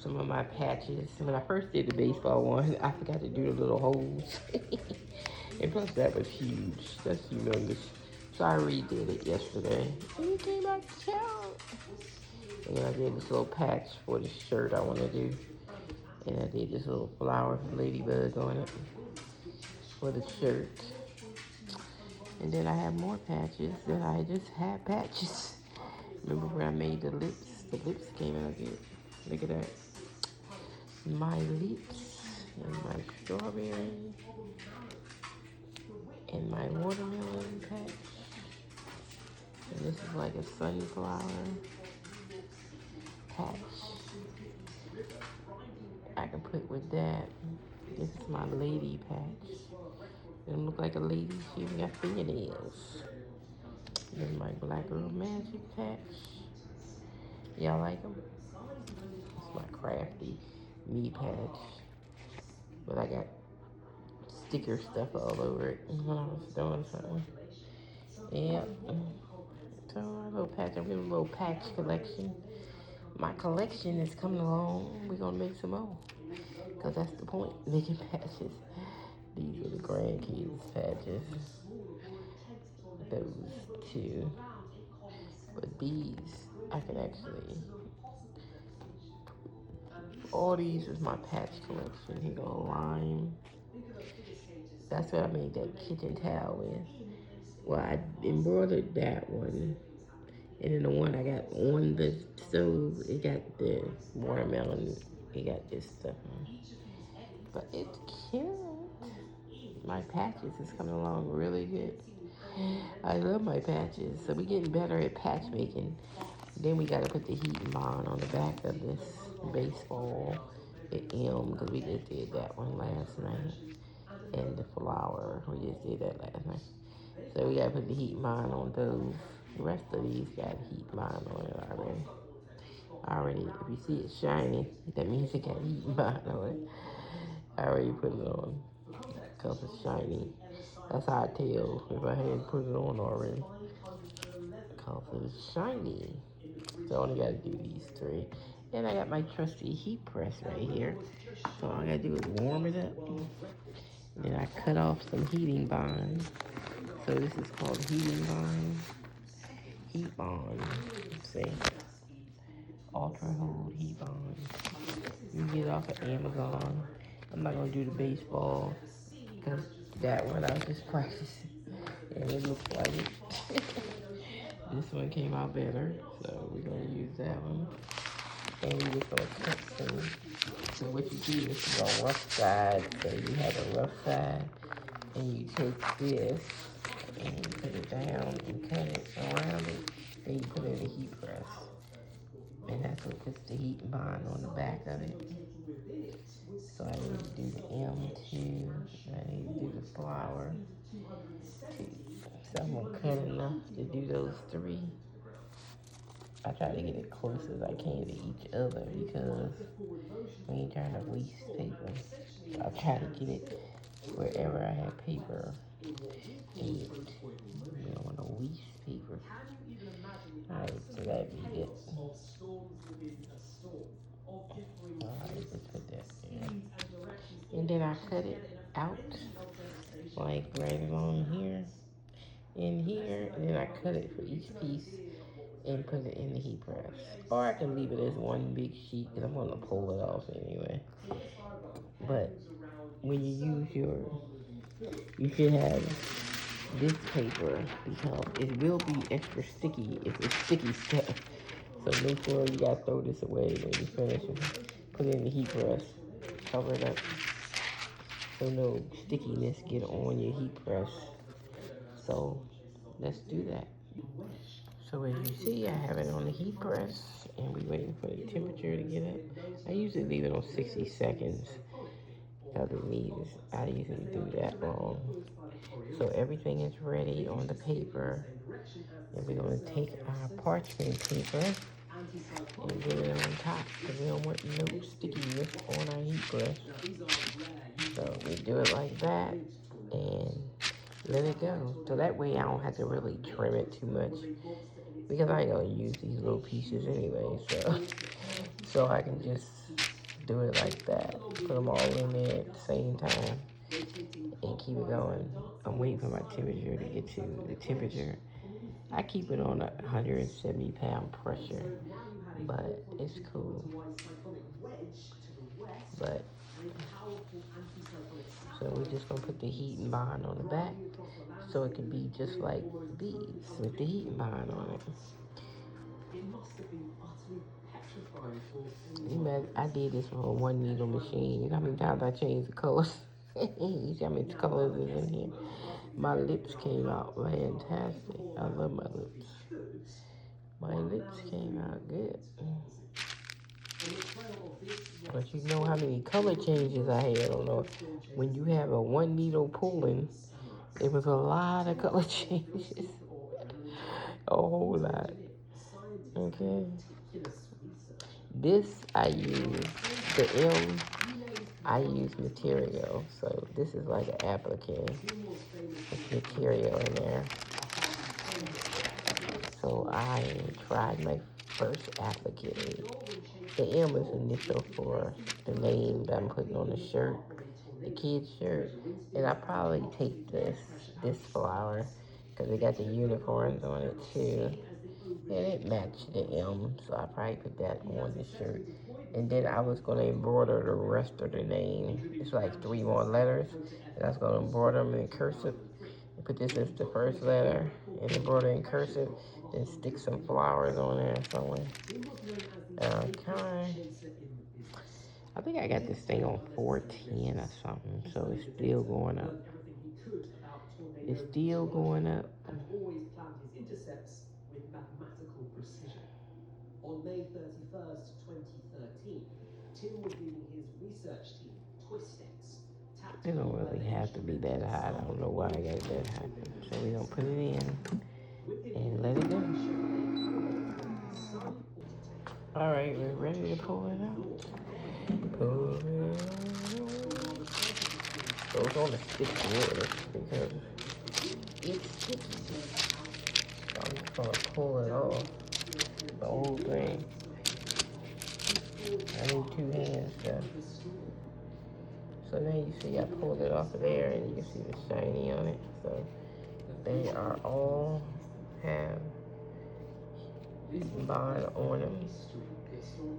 some of my patches. When I first did the baseball one, I forgot to do the little holes. And plus that was huge. That's humongous. So I redid it yesterday. And it came out child. And then I did this little patch for the shirt I want to do. And I did this little flower ladybug on it for the shirt. And then I have more patches that I just had patches. Remember where I made the lips? The lips came out good. Look at that. My lips and my strawberry and my watermelon patch. And this is like a sunflower patch I can put with that. This is my lady patch. It don't look like a lady. She even got fingernails. This is my Black Girl Magic patch. Y'all like them? It's my crafty me patch. But I got sticker stuff all over it when I was doing something. Yep. So a little patch. I'm doing a little patch collection. My collection is coming along. We're gonna make some more. Cause that's the point, making patches. These are the grandkids patches. Those two. But these, I can actually, all these is my patch collection. Here go lime. That's what I made that kitchen towel with. Well, I embroidered that one. And then the one I got on the stove, it got the watermelon. It got this stuff on. But it's cute. My patches is coming along really good. I love my patches. So we're getting better at patch making. Then we got to put the heat and bond on the back of this baseball at M because we just did that one last night. And the flower, we just did that last night. So we got to put the heat and bond on those. The rest of these got heat and bond on it already. If you see it shiny, that means it got heat and bond on it. I already put it on because it's shiny. That's how I tell if I hadn't put it on already. Because it's shiny. So I only got to do these three. And I got my trusty heat press right here. So all I got to do is warm it up. And then I cut off some heating bond. So this is called heating bond. Heat bond. See? Ultra hold heat bond. You can get it off of Amazon. I'm not going to do the baseball. Because that one I was just practicing. And it looks like it. This one came out better. So we're going to use that one. And we're just going to cut some. So what you do is you go rough side. So you have a rough side. And you take this and you put it down and cut it around it. Then you put it in the heat press. And that's what puts the heat and bond on the back of it. So I need to do the M2. I need to do the flower. So I'm going to cut enough to do those three. I try to get it close as I can to each other because we ain't trying to waste paper. So I try to get it wherever I have paper. We don't want to waste paper. Alright, so that'd be good. Alright, let's put that there. And then I cut it out, like right along here, in here, and then I cut it for each piece and put it in the heat press. Or I can leave it as one big sheet because I'm going to pull it off anyway. But when you use you should have this paper because it will be extra sticky if it's sticky stuff. So make sure you gotta throw this away when you finish and put it in the heat press. Cover it up so no stickiness get on your heat press. So let's do that. So as you see, I have it on the heat press and we're waiting for the temperature to get up. I usually leave it on 60 seconds because I usually do that long. So everything is ready on the paper. And we're going to take our parchment paper and get it on top because we don't want no stickiness on our heat press. So we do it like that and let it go. So that way I don't have to really trim it too much because I ain't going to use these little pieces anyway. So I can just do it like that. Put them all in there at the same time and keep it going. I'm waiting for my temperature to get to the temperature. I keep it on 170-pound pressure, but it's cool. But so we're just gonna put the heating bond on the back so it can be just like these with the heating bond on it. I did this on a 1 needle machine. You know how many times I changed the colors? You see how many colors is in here? My lips came out fantastic. I love my lips. My lips came out good. But you know how many color changes I had on those. When you have a 1 needle pulling, it was a lot of color changes. A whole lot. Okay. This I use, the M, I use material. So this is like an applique. It's material in there. So I tried my first applique. The M is initial for the name that I'm putting on the shirt, the kid's shirt. And I probably take this flower, because it got the unicorns on it too. And it matched the M, so I probably put that on the shirt. And then I was going to embroider the rest of the name. It's like 3 more letters. And I was going to embroider them in cursive. And put this as the first letter and embroider in cursive. Then stick some flowers on there somewhere. Okay. I think I got this thing on 410 or something. So it's still going up. It's still going up. On May 31st, 2013, Tim was leading his research team, Twistex. It don't really have to be that high. I don't know why I got that high. So we're going to put it in and let it go. Alright, we're ready to pull it out. Pull it out. So it's on the sticky wood because it's sticky. So I'm just going to pull it off. The whole thing. I need 2 hands though. So now you see I pulled it off of there and you can see the shiny on it. So they are all have bond on them.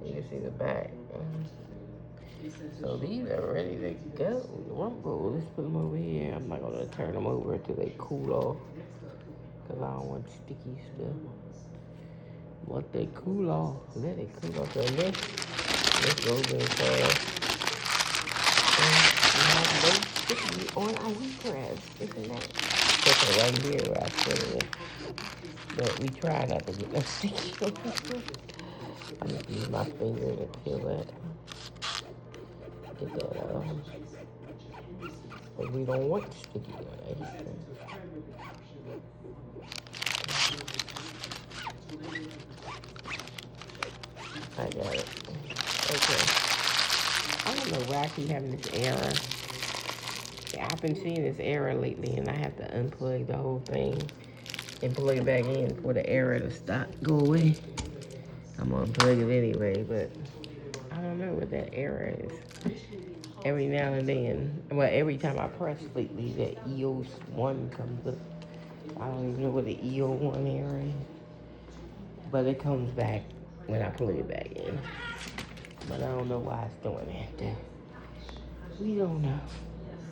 You can see the back. So these are ready to go. Let's put them over here. I'm not going to turn them over until they cool off, because I don't want sticky stuff. Once they cool off, let it cool off. So let's go inside. No sticky on ice press, isn't that? Especially right here where I put it. But we try not to get no sticky. I'm just use my finger to peel it. Get that out. But we don't want sticky on ice cream. I got it. Okay. I don't know why I keep having this error. I've been seeing this error lately, and I have to unplug the whole thing and plug it back in for the error to stop, go away. I'm gonna unplug it anyway, but I don't know what that error is. Every now and then, well, every time I press lately, that EOS 1 comes up. I don't even know what the EO 1 error is, but it comes back when I plug it back in. But I don't know why it's doing that. We don't know.